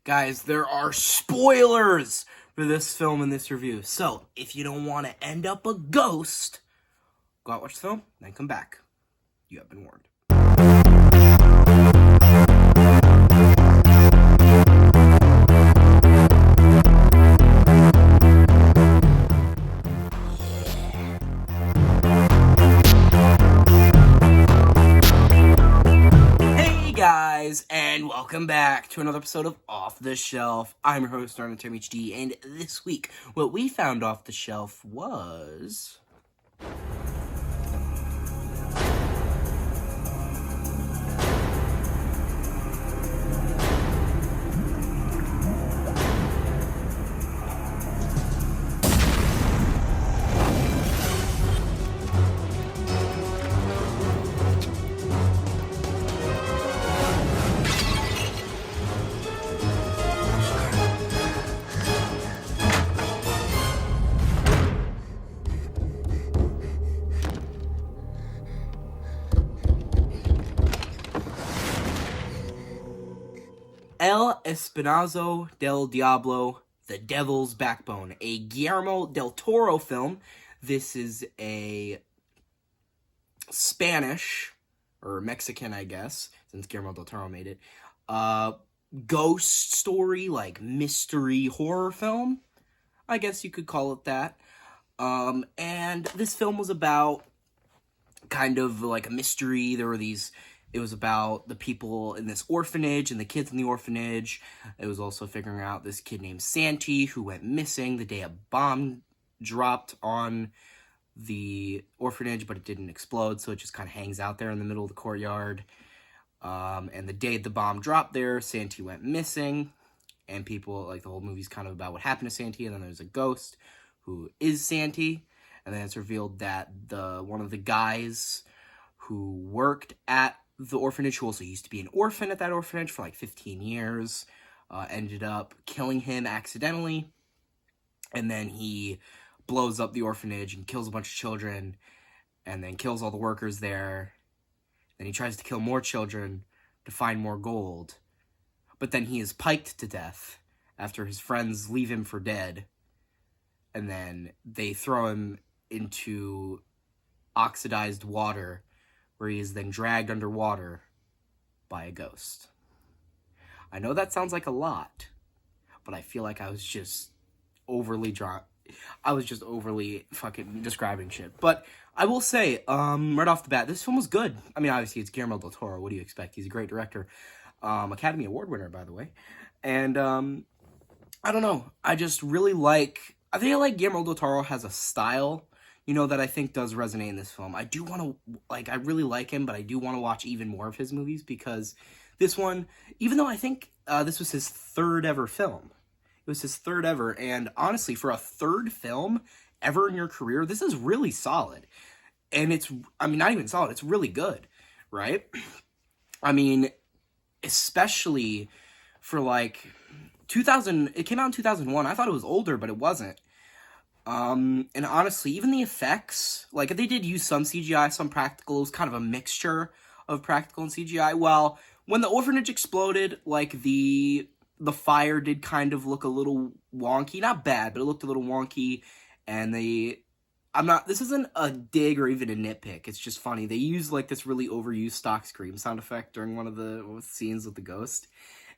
Guys, there are spoilers for this film and this review. So, if you don't want to end up a ghost, go out, watch the film, then come back. You have been warned. Guys, and welcome back to another episode of Off the Shelf. I'm your host, Arnold HD, and this week, what we found off the shelf was... El Espinazo del Diablo, The Devil's Backbone, a Guillermo del Toro film. This is a Spanish, or Mexican, I guess, since Guillermo del Toro made it, ghost story, like mystery horror film. I guess you could call it that. And this film was about kind of like a mystery. It was about the people in this orphanage and the kids in the orphanage. It was also figuring out this kid named Santi who went missing the day a bomb dropped on the orphanage, but it didn't explode, so it just kind of hangs out there in the middle of the courtyard. And the day the bomb dropped there, Santi went missing, and people, like, the whole movie's kind of about what happened to Santi, and then there's a ghost who is Santi, and then it's revealed that one of the guys who worked at the orphanage, who also used to be an orphan at that orphanage for like 15 years, ended up killing him accidentally, and then he blows up the orphanage and kills a bunch of children, and then kills all the workers there. Then he tries to kill more children to find more gold, but then he is piked to death after his friends leave him for dead, and then they throw him into oxidized water, where he is then dragged underwater by a ghost. I know that sounds like a lot, but I feel like I was just overly fucking describing shit. But I will say, right off the bat, this film was good. I mean, obviously, it's Guillermo del Toro. What do you expect? He's a great director. Academy Award winner, by the way. And, I don't know. I think Guillermo del Toro has a style, that I think does resonate in this film. I really like him, but I do want to watch even more of his movies, because this one, even though I think this was his third ever film, it was his third ever, and honestly, for a third film ever in your career, this is really solid. And not even solid, it's really good, right? I mean, especially for like 2000, it came out in 2001. I thought it was older, but it wasn't. And honestly, even the effects, like, they did use some CGI, some practical. It was kind of a mixture of practical and CGI. Well, when the orphanage exploded, like, the fire did kind of look a little wonky. Not bad, but it looked a little wonky. And this isn't a dig or even a nitpick. It's just funny. They used, like, this really overused stock scream sound effect during one of the scenes with the ghost.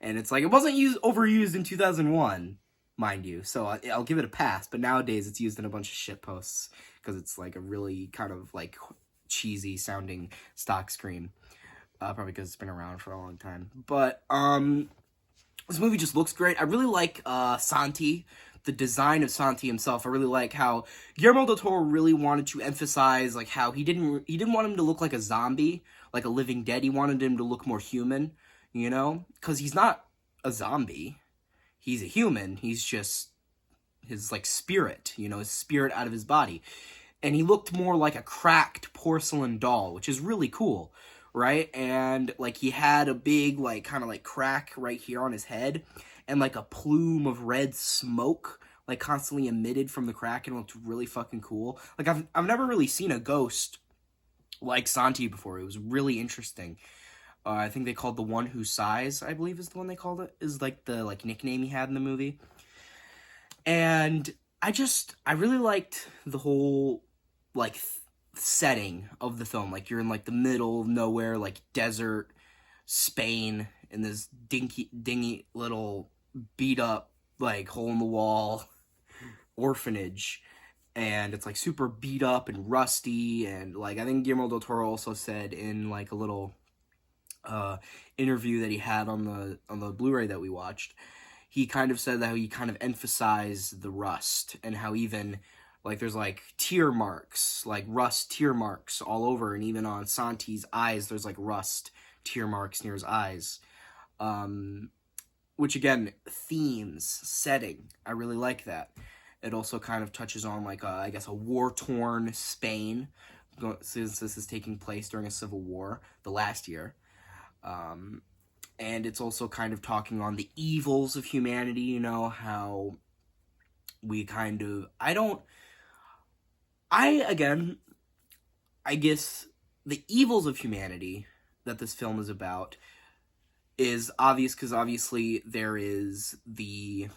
And it's like, it wasn't overused in 2001. Mind you, so I'll give it a pass, but nowadays it's used in a bunch of shit posts, because it's like a really kind of like cheesy sounding stock scream, probably because it's been around for a long time. But this movie just looks great. I really like Santi, the design of Santi himself. I really like how Guillermo del Toro really wanted to emphasize, like, how he didn't want him to look like a zombie, like a living dead. He wanted him to look more human, because he's not a zombie. He's a human. He's just his, like, spirit, his spirit out of his body. And he looked more like a cracked porcelain doll, which is really cool, right? And, like, he had a big, like, kind of, like, crack right here on his head, and, like, a plume of red smoke, like, constantly emitted from the crack, and it looked really fucking cool. Like, I've never really seen a ghost like Santi before. It was really interesting. I think they called The One Who Sighs, I believe is the one they called it, is like the like nickname he had in the movie. And I really liked the whole like setting of the film. Like you're in like the middle of nowhere, like desert Spain, in this dingy little beat up like hole in the wall orphanage, and it's like super beat up and rusty. And like I think Guillermo del Toro also said in like a little uh interview that he had on the Blu-ray that we watched, he kind of said that he kind of emphasized the rust, and how even like there's like tear marks, like rust tear marks all over, and even on Santi's eyes there's like rust tear marks near his eyes. Um, which again, themes, setting, I really like that. It also kind of touches on like I guess a war-torn Spain, since this is taking place during a civil war, the last year. Um, and it's also kind of talking on the evils of humanity, you know, how we kind of, again, I guess the evils of humanity that this film is about is obvious, because obviously there is the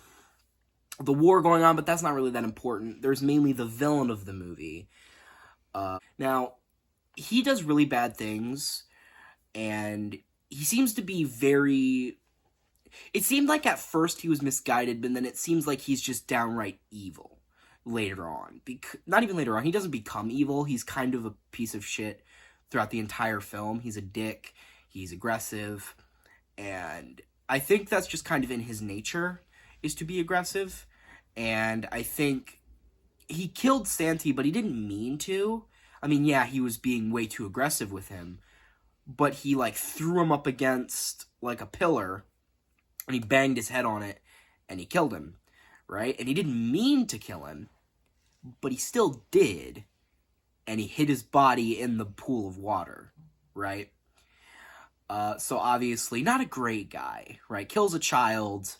war going on, but that's not really that important. There's mainly the villain of the movie. Now, he does really bad things, and he seems to be very... It seemed like at first he was misguided, but then it seems like he's just downright evil later on. Not even later on, he doesn't become evil. He's kind of a piece of shit throughout the entire film. He's a dick, he's aggressive, and I think that's just kind of in his nature, is to be aggressive. And I think he killed Santi, but he didn't mean to. I mean, yeah, he was being way too aggressive with him, but he like threw him up against like a pillar, and he banged his head on it, and he killed him, right? And he didn't mean to kill him, but he still did, and he hid his body in the pool of water, right? So obviously not a great guy, right? Kills a child,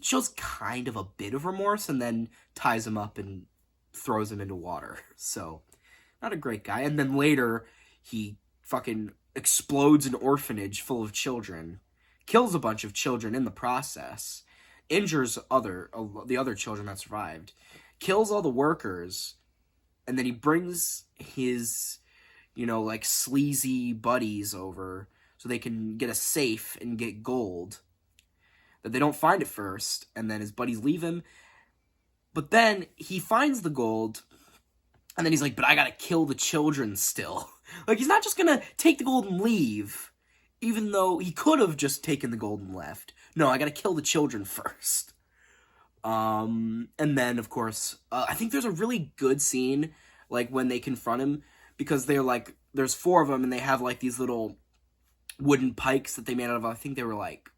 shows kind of a bit of remorse, and then ties him up and throws him into water. So, not a great guy. And then later, he fucking explodes an orphanage full of children, kills a bunch of children in the process, injures the other children that survived, kills all the workers, and then he brings his, like sleazy buddies over so they can get a safe and get gold that they don't find at first, and then his buddies leave him. But then he finds the gold, and then he's like, but I gotta kill the children still. Like, he's not just gonna take the gold and leave, even though he could have just taken the gold and left. No, I gotta kill the children first. And then, of course, I think there's a really good scene, like, when they confront him, because they're like, there's 4 of them, and they have, like, these little wooden pikes that they made out of, I think they were, like,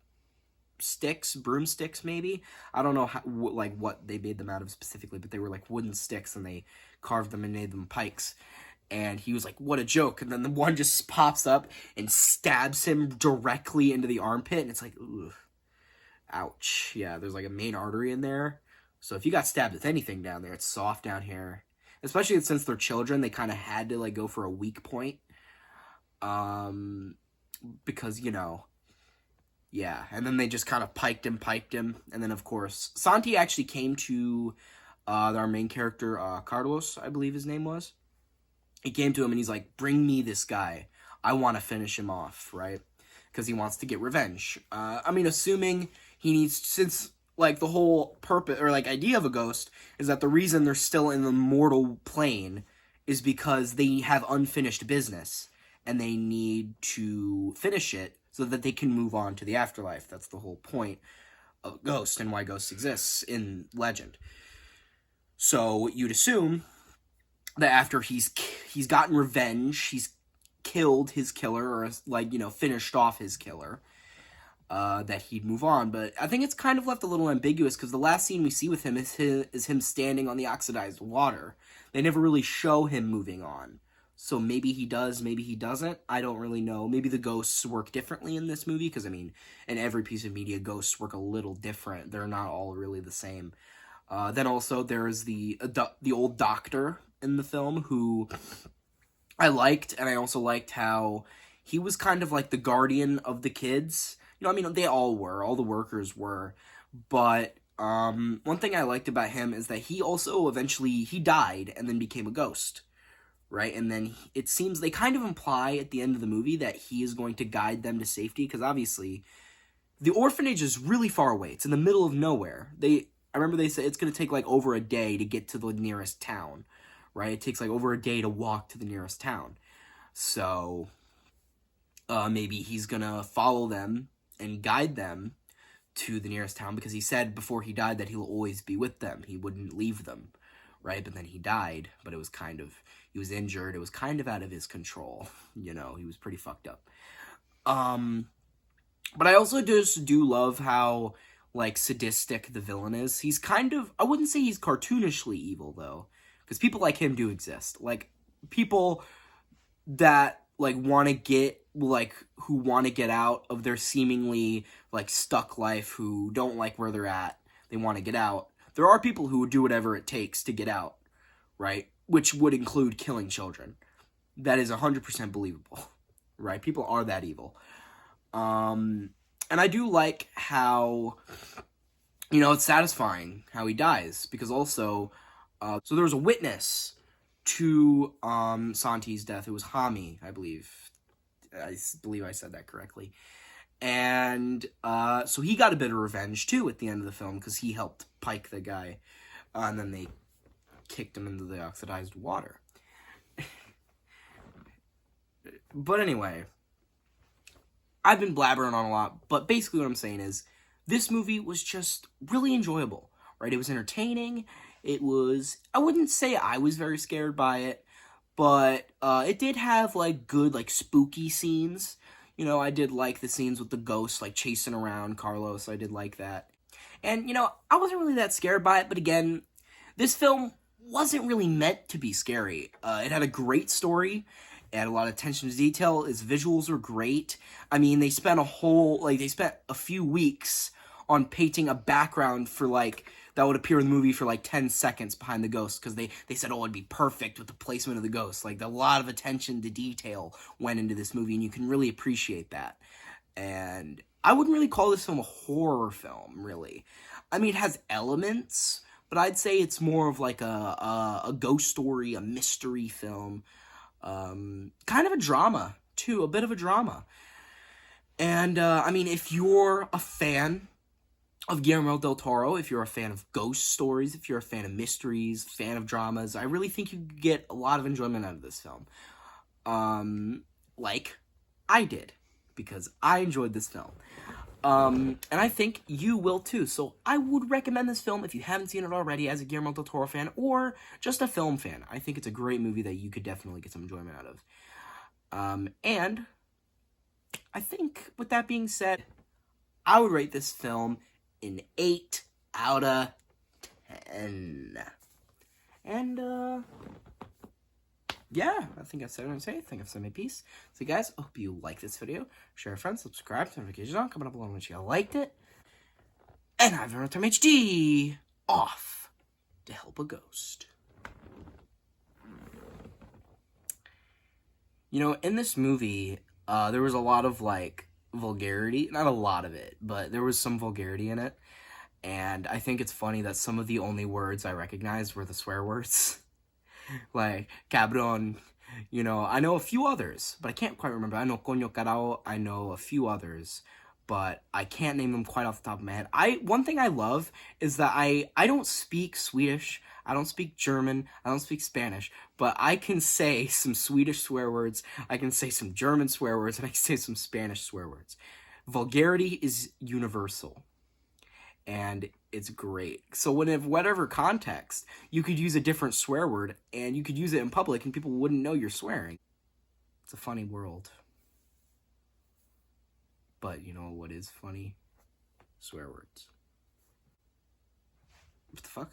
broomsticks maybe. I don't know what they made them out of specifically, but they were like wooden sticks, and they carved them and made them pikes. And he was like, what a joke. And then the one just pops up and stabs him directly into the armpit, and it's like, ooh, ouch. Yeah, there's like a main artery in there, so if you got stabbed with anything down there, it's soft down here. Especially since they're children, they kind of had to like go for a weak point, because yeah, and then they just kind of piked him, and then, of course, Santi actually came to our main character, Carlos, I believe his name was. He came to him, and he's like, bring me this guy. I want to finish him off, right? Because he wants to get revenge. I mean, assuming he needs, since, like, the whole purpose, or, like, idea of a ghost is that the reason they're still in the mortal plane is because they have unfinished business, and they need to finish it so that they can move on to the afterlife. That's the whole point of Ghost and why Ghost exists in legend. So you'd assume that after he's gotten revenge, he's killed his killer, or like, finished off his killer, that he'd move on. But I think it's kind of left a little ambiguous, because the last scene we see with him is him standing on the oxidized water. They never really show him moving on. So maybe he does, maybe he doesn't. I don't really know. Maybe the ghosts work differently in this movie, because, I mean, in every piece of media, ghosts work a little different. They're not all really the same. Then also there's the old doctor in the film, who I liked, and I also liked how he was kind of like the guardian of the kids. You know, I mean, they all were, all the workers were, but one thing I liked about him is that he also eventually he died and then became a ghost, right? And then it seems they kind of imply at the end of the movie that he is going to guide them to safety because obviously the orphanage is really far away. It's in the middle of nowhere. I remember they said it's going to take like over a day to get to the nearest town, right? It takes like over a day to walk to the nearest town. So maybe he's going to follow them and guide them to the nearest town because he said before he died that he'll always be with them. He wouldn't leave them, right? But then he died, but it was kind of, he was injured. It was kind of out of his control. You know, he was pretty fucked up. But I also just do love how, like, sadistic the villain is. He's kind of, I wouldn't say he's cartoonishly evil, though. Because people like him do exist. Like, people that, like, want to get, like, who want to get out of their seemingly, like, stuck life, who don't like where they're at, they want to get out. There are people who would do whatever it takes to get out, right? Which would include killing children. That is 100% believable, right? People are that evil. And I do like how, you know, it's satisfying how he dies, because also, so there was a witness to, Santi's death. It was Hami, I believe. I believe I said that correctly. And, so he got a bit of revenge, too, at the end of the film, because he helped pike the guy, and then they kicked him into the oxidized water. But anyway, I've been blabbering on a lot, but basically what I'm saying is, this movie was just really enjoyable, right? It was entertaining. It was, I wouldn't say I was very scared by it, but it did have, like, good, like, spooky scenes. You know, I did like the scenes with the ghosts, like, chasing around Carlos. I did like that. And, you know, I wasn't really that scared by it, but again, this film wasn't really meant to be scary. It had a great story. It had a lot of attention to detail. Its visuals were great. I mean, they spent a few weeks on painting a background for, like, that would appear in the movie for, like, 10 seconds behind the ghost, because they said, oh, it'd be perfect with the placement of the ghost. Like, a lot of attention to detail went into this movie, and you can really appreciate that. And I wouldn't really call this film a horror film, really. I mean, it has elements, but I'd say it's more of, like, a ghost story, a mystery film. Kind of a drama, too, a bit of a drama. And, I mean, if you're a fan of Guillermo del Toro, if you're a fan of ghost stories, if you're a fan of mysteries, fan of dramas, I really think you could get a lot of enjoyment out of this film. Like I did, because I enjoyed this film. And I think you will too. So I would recommend this film if you haven't seen it already as a Guillermo del Toro fan or just a film fan. I think it's a great movie that you could definitely get some enjoyment out of. And I think with that being said, I would rate this film an 8 out of 10. And, yeah, I think I've said what I'm saying. I think I've said my piece. So, guys, I hope you like this video. Share with friends, subscribe, notifications on, comment up below if you liked it. And I've learned from HD off to help a ghost. You know, in this movie, there was a lot of, like, vulgarity. Not a lot of it, but there was some vulgarity in it. And I think it's funny that some of the only words I recognized were the swear words. Like, cabron, you know, I know a few others, but I can't quite remember. I know coño carao, I know a few others, but I can't name them quite off the top of my head. One thing I love is that I don't speak Swedish, I don't speak German, I don't speak Spanish, but I can say some Swedish swear words, I can say some German swear words, and I can say some Spanish swear words. Vulgarity is universal. And it's great. So in whatever context, you could use a different swear word, and you could use it in public, and people wouldn't know you're swearing. It's a funny world. But you know what is funny? Swear words. What the fuck?